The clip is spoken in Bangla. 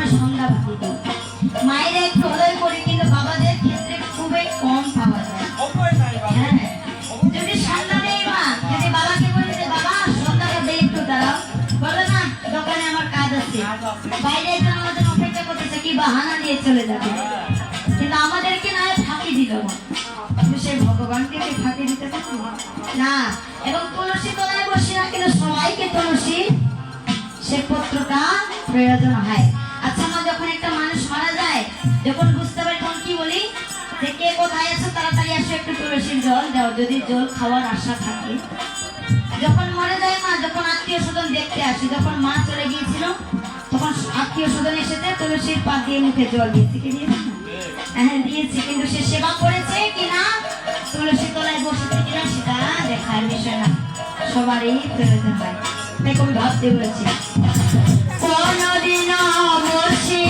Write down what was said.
সময় সন্ধ্যা বাতি দিই। মায়েরা একটু হলেই করি, কিন্তু বাবাদের ক্ষেত্রে খুবই কম পাওয়া যায়। হ্যাঁ, যদি সন্ধ্যা নেই মা, যদি বাবাকে বলি যে বাবা সন্ধ্যাটা দেই একটু দাঁড়াও, বলে না দোকানে আমার কাজ আছে, বাইরে একজন আমাদের অপেক্ষা করতেছে, কি বাহানা নিয়ে চলে যাবে। কিন্তু আমাদেরকে না ফাঁকি দিল না, সেই ভগবানকে কি ফাঁকি দিতে পারবো না। এবং তুলসী তলায় বসি না, কিন্তু সবাইকে তুলসী সে পত্রটা প্রয়োজন হয়। আচ্ছা মা, যখন একটা মানুষ মারা যায়, যখন বুঝতে পারি তখন কি বলি যে কে কোথায় আছো, তাড়াতাড়ি আসো, একটু তুলসীর জল দাও, যদি জল খাওয়ার আশা থাকে। যখন মরে যায় মা, যখন আত্মীয় স্বজন দেখতে আসি, যখন মা চলে গিয়েছিল তখন আত্মীয় স্বজন এসেছে, তুলসীর পাত দিয়ে মুখে জল দিয়েছে, কি দিয়েছে? হ্যাঁ দিয়েছি, কিন্তু সে সেবা করেছে কিনা, তুলসী তলায় বসেছে কিনা সেটা দেখার বিষয় না, সবারই প্রয়োজন হয়। তাই কবি ভাবতে বলেছি, কোনদিন বসে